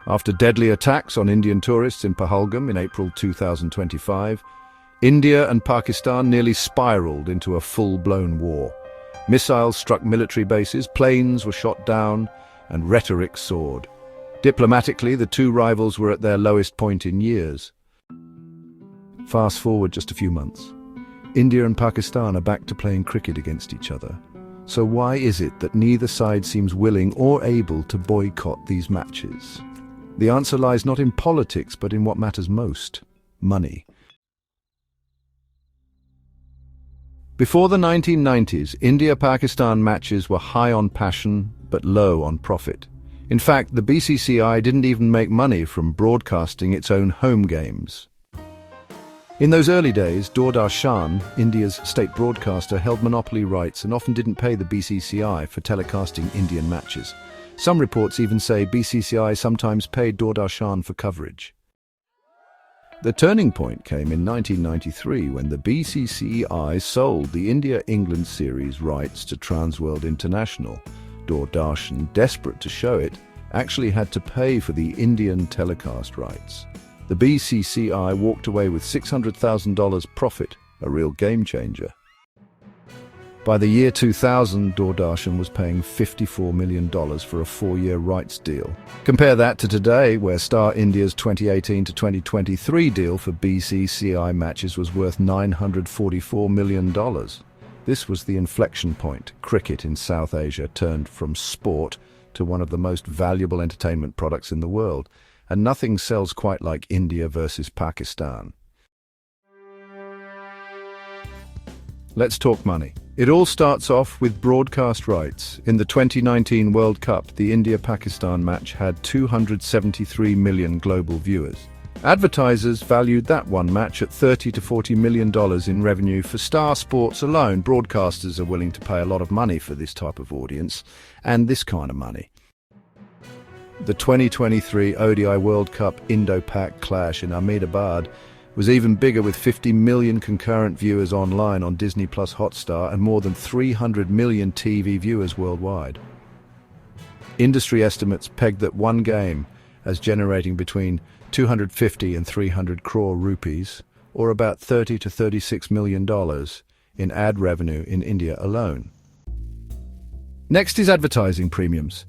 After deadly attacks on Indian tourists in Pahalgam in April 2025, India and Pakistan nearly spiraled into a full-blown war. Missiles struck military bases, planes were shot down, and rhetoric soared. Diplomatically, the two rivals were at their lowest point in years. Fast forward just a few months. India and Pakistan are back to playing cricket against each other. So why is it that neither side seems willing or able to boycott these matches? The answer lies not in politics, but in what matters most: money. Before the 1990s, India-Pakistan matches were high on passion, but low on profit. In fact, the BCCI didn't even make money from broadcasting its own home games. In those early days, Doordarshan, India's state broadcaster, held monopoly rights and often didn't pay the BCCI for telecasting Indian matches. Some reports even say BCCI sometimes paid Doordarshan for coverage. The turning point came in 1993 when the BCCI sold the India-England series rights to Transworld International. Doordarshan, desperate to show it, actually had to pay for the Indian telecast rights. The BCCI walked away with $600,000 profit, a real game-changer. By the year 2000, Doordarshan was paying $54 million for a 4-year rights deal. Compare that to today, where Star India's 2018 to 2023 deal for BCCI matches was worth $944 million. This was the inflection point. Cricket in South Asia turned from sport to one of the most valuable entertainment products in the world, and nothing sells quite like India versus Pakistan. Let's talk money. It all starts off with broadcast rights. In the 2019 World Cup, the India-Pakistan match had 273 million global viewers. Advertisers valued that one match at $30 to $40 million in revenue for Star Sports alone. Broadcasters are willing to pay a lot of money for this type of audience, and this kind of money. The 2023 ODI World Cup Indo-Pak clash in Ahmedabad was even bigger, with 50 million concurrent viewers online on Disney Plus Hotstar and more than 300 million TV viewers worldwide. Industry estimates pegged that one game as generating between 250 and 300 crore rupees, or about $30 to $36 million in ad revenue in India alone. Next is advertising premiums.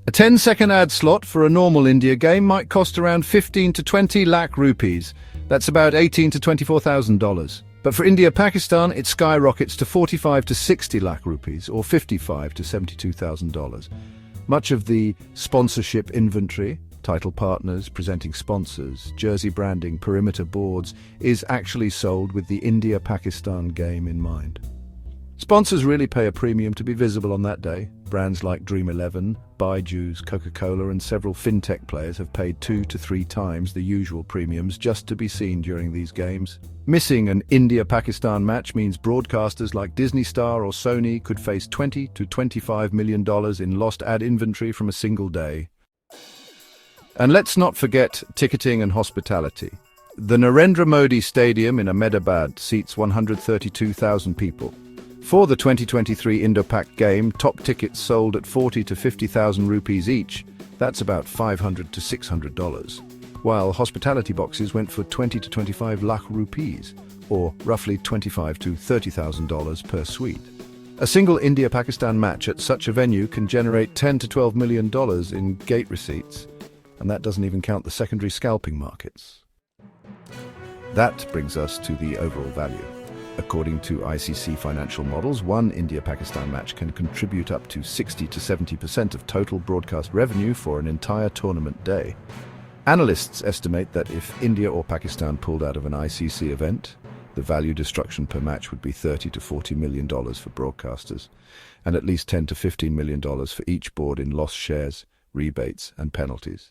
A 10-second ad slot for a normal India game might cost around 15 to 20 lakh rupees. That's about $18,000 to $24,000. But for India-Pakistan, it skyrockets to 45 to 60 lakh rupees, or $55,000 to $72,000. Much of the sponsorship inventory, title partners, presenting sponsors, jersey branding, perimeter boards, is actually sold with the India-Pakistan game in mind. Sponsors really pay a premium to be visible on that day. Brands like Dream 11, Byju's, Coca-Cola and several fintech players have paid 2 to 3 times the usual premiums just to be seen during these games. Missing an India-Pakistan match means broadcasters like Disney Star or Sony could face $20 to $25 million in lost ad inventory from a single day. And let's not forget ticketing and hospitality. The Narendra Modi Stadium in Ahmedabad seats 132,000 people. For the 2023 Indo-Pak game, top tickets sold at 40 to 50,000 rupees each. That's about $500 to $600. While hospitality boxes went for 20 to 25 lakh rupees, or roughly $25,000 to $30,000 per suite. A single India-Pakistan match at such a venue can generate $10 to $12 million in gate receipts, and that doesn't even count the secondary scalping markets. That brings us to the overall value. According to ICC financial models, one India-Pakistan match can contribute up to 60 to 70% of total broadcast revenue for an entire tournament day. Analysts estimate that if India or Pakistan pulled out of an ICC event, the value destruction per match would be $30 to $40 million for broadcasters, and at least $10 to $15 million for each board in lost shares, rebates and penalties.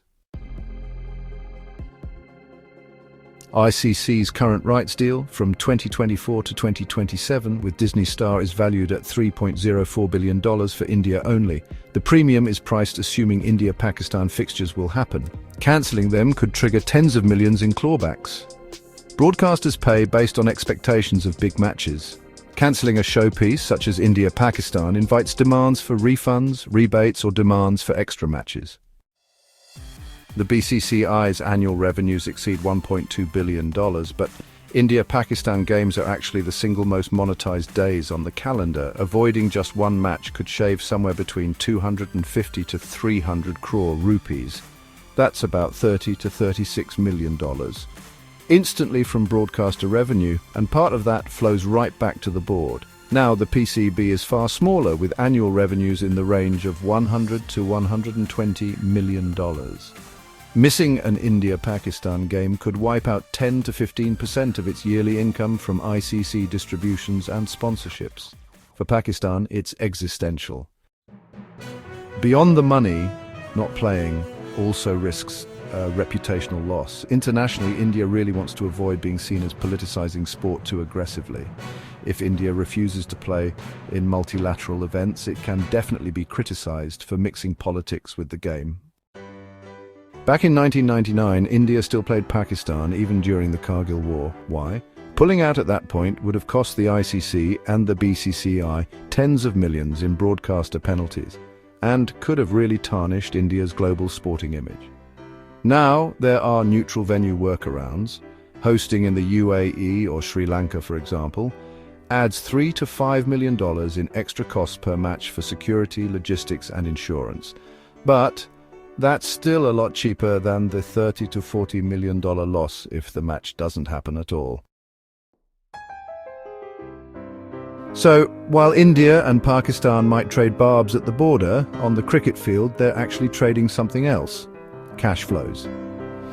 ICC's current rights deal from 2024 to 2027 with Disney Star is valued at $3.04 billion for India only. The premium is priced assuming India-Pakistan fixtures will happen. Cancelling them could trigger tens of millions in clawbacks. Broadcasters pay based on expectations of big matches. Cancelling a showpiece such as India-Pakistan invites demands for refunds, rebates or demands for extra matches. The BCCI's annual revenues exceed $1.2 billion, but India-Pakistan games are actually the single most monetized days on the calendar. Avoiding just one match could shave somewhere between 250 to 300 crore rupees. That's about $30 to $36 million. Instantly from broadcaster revenue, and part of that flows right back to the board. Now the PCB is far smaller, with annual revenues in the range of $100 to $120 million. Missing an India-Pakistan game could wipe out 10 to 15% of its yearly income from ICC distributions and sponsorships. For Pakistan, it's existential. Beyond the money, not playing also risks reputational loss. Internationally, India really wants to avoid being seen as politicizing sport too aggressively. If India refuses to play in multilateral events, it can definitely be criticized for mixing politics with the game. Back in 1999, India still played Pakistan even during the Kargil War. Why? Pulling out at that point would have cost the ICC and the BCCI tens of millions in broadcaster penalties, and could have really tarnished India's global sporting image. Now, there are neutral venue workarounds. Hosting in the UAE or Sri Lanka, for example, adds $3 to $5 million in extra costs per match for security, logistics, and insurance. But that's still a lot cheaper than the $30 to $40 million loss if the match doesn't happen at all. So, while India and Pakistan might trade barbs at the border, on the cricket field they're actually trading something else: cash flows.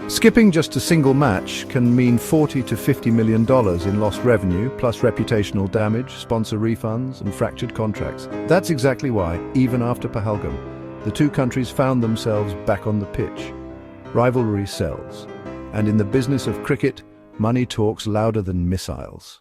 Skipping just a single match can mean $40 to $50 million in lost revenue, plus reputational damage, sponsor refunds, and fractured contracts. That's exactly why, even after Pahalgam, the two countries found themselves back on the pitch. Rivalry sells, and in the business of cricket, money talks louder than missiles.